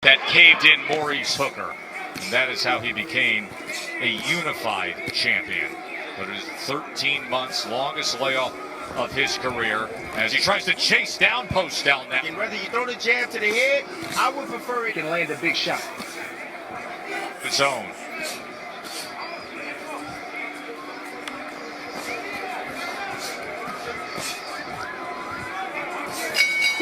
that caved in Maurice Hooker. And that is how he became a unified champion. But it is 13 months, longest layoff of his career, as he tries to chase down Postol now. And whether you throw the jab to the head, I would prefer it and land a big shot. The zone.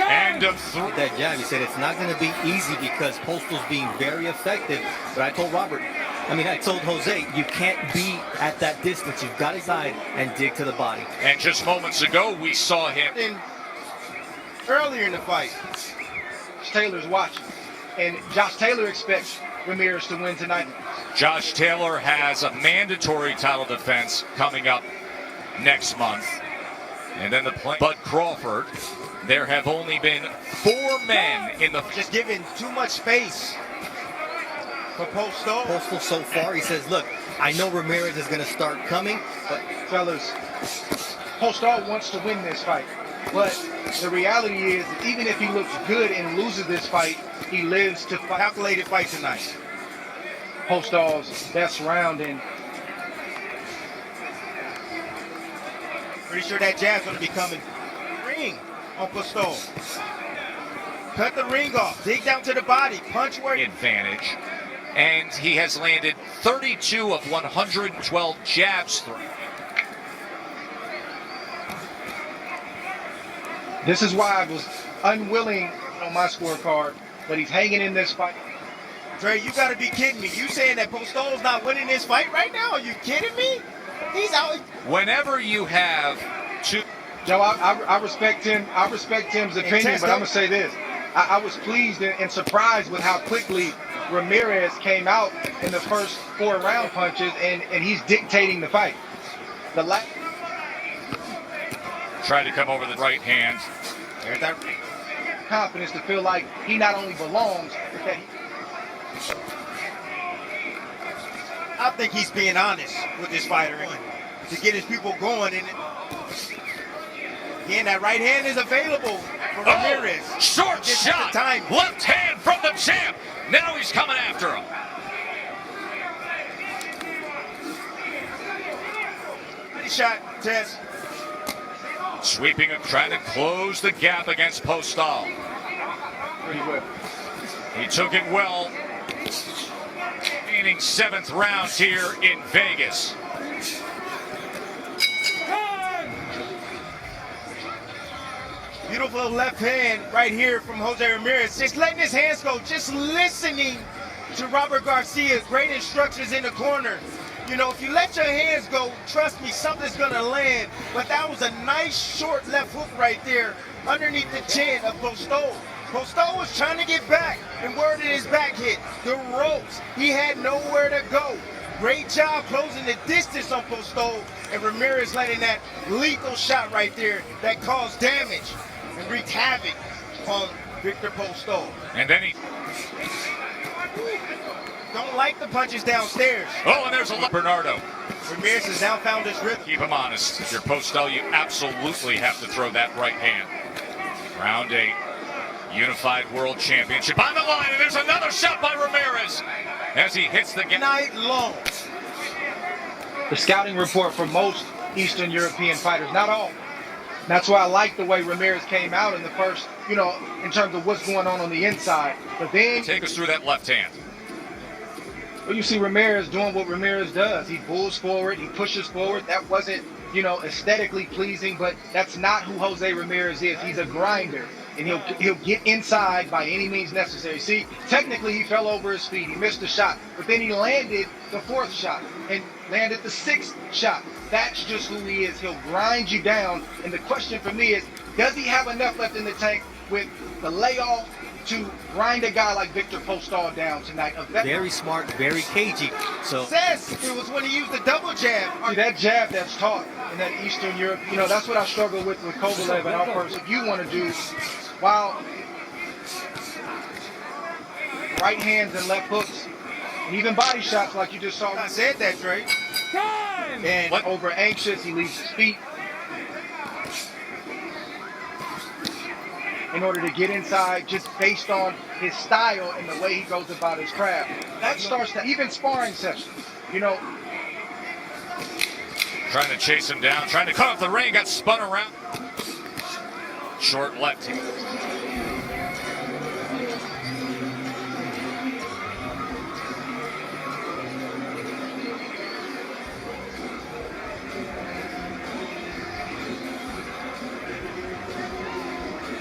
End of three. That jab, he said it's not going to be easy because Postol's being very effective. But I told I told Jose, you can't be at that distance. You've got to side and dig to the body. And just moments ago, we saw him. Then earlier in the fight, Taylor's watching, and Josh Taylor expects Ramirez to win tonight. Josh Taylor has a mandatory title defense coming up next month. And then Bud Crawford. There have only been 4 men in the... Just giving too much space for Postol. Postol so far, he says, look, I know Ramirez is going to start coming, but... Fellas, Postol wants to win this fight. But the reality is, even if he looks good and loses this fight, he lives to calculated fight tonight. Postol's best round, and pretty sure that jab's going to be coming. Ring on Postol. Cut the ring off. Dig down to the body. Punch where... Advantage. And he has landed 32 of 112 jabs through. This is why I was unwilling on my scorecard, but he's hanging in this fight. Dre, you got to be kidding me. You saying that Postol's not winning this fight right now? Are you kidding me? He's out. Whenever you have two... Joe, I respect him. I respect Tim's opinion, but I'm going to say this. I was pleased and surprised with how quickly Ramirez came out in the first 4 round punches, and he's dictating the fight. Tried to come over the right hand. There's that confidence to feel like he not only belongs, but that I think he's being honest with this fighter to get his people going. And again, that right hand is available for Ramirez. Short shot. Left hand from the champ. Now he's coming after him. Pretty shot, Tess. Sweeping and trying to close the gap against Postol. Pretty well. He took it well. Remaining 7th round here in Vegas. Beautiful left hand right here from Jose Ramirez. Just letting his hands go, just listening to Robert Garcia's great instructions in the corner. You know, if you let your hands go, trust me, something's going to land. But that was a nice short left hook right there underneath the chin of Postol. Postol was trying to get back, and where did his back hit? The ropes. He had nowhere to go. Great job closing the distance on Postol, and Ramirez letting that lethal shot right there that caused damage and wreaked havoc on Viktor Postol. And then he... Don't like the punches downstairs. Oh, and there's a Bernardo. Ramirez has now found his rhythm. Keep him honest. If you're Postol, you absolutely have to throw that right hand. Round 8. Unified World Championship on the line, and there's another shot by Ramirez as he hits the night long. The scouting report for most Eastern European fighters, not all. That's why I like the way Ramirez came out in the first, in terms of what's going on the inside. But then... Take us through that left hand. Well, you see Ramirez doing what Ramirez does. He pulls forward, he pushes forward. That wasn't, aesthetically pleasing, but that's not who Jose Ramirez is. He's a grinder, and he'll get inside by any means necessary. See, technically he fell over his feet. He missed a shot, but then he landed the 4th shot and landed the 6th shot. That's just who he is. He'll grind you down, and the question for me is, does he have enough left in the tank with the layoff to grind a guy like Viktor Postol down tonight? Very smart, very cagey. So says it was when he used the double jab. See, that jab that's taught in that Eastern Europe, that's what I struggle with Kovalev and our person. If you want to do, while right hands and left hooks, and even body shots like you just saw. I said that, Dre. And over anxious, he leaves his feet. in order to get inside, just based on his style and the way he goes about his craft. That starts to even sparring sessions. You know, Trying to chase him down, trying to cut off the ring, got spun around. Short left.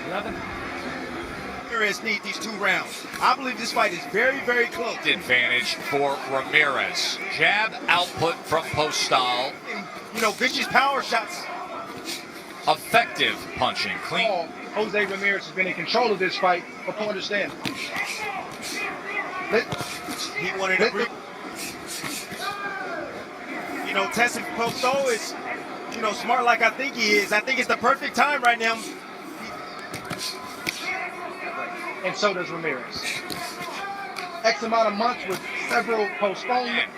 11. Ramirez need these 2 rounds. I believe this fight is very, very close. Advantage for Ramirez. Jab output from Postol. You know, vicious power shots. Effective punching. Clean. Jose Ramirez has been in control of this fight, but point understand. He wanted to. You know, testing Postol is, you know, smart like I think he is. I think it's the perfect time right now. And so does Ramirez. X amount of months with several postponements.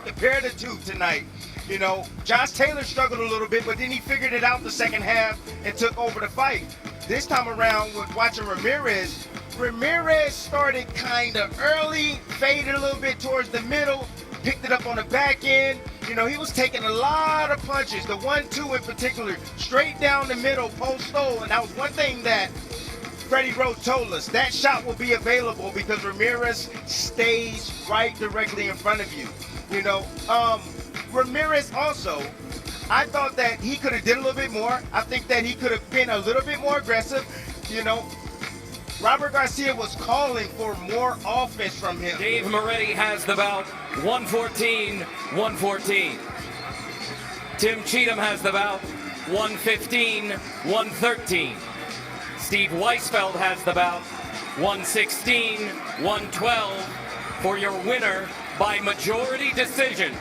Compare the 2 tonight. You know, Josh Taylor struggled a little bit, but then he figured it out the second half and took over the fight. This time around, with watching Ramirez, Ramirez started kind of early, faded a little bit towards the middle, picked it up on the back end. You know, he was taking a lot of punches, the 1-2 in particular, straight down the middle, Postol, and that was one thing that Freddie Rose told us. That shot will be available because Ramirez stays right directly in front of you. You know, Ramirez also, I thought that he could have did a little bit more. I think that he could have been a little bit more aggressive. You know, Robert Garcia was calling for more offense from him. Dave Moretti has the bout 114-114. Tim Cheatham has the bout 115-113. Steve Weisfeld has the bout 116-112 for your winner by majority decision.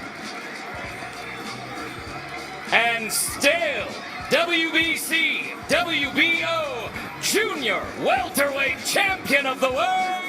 And still, WBC, WBO Junior Welterweight Champion of the World,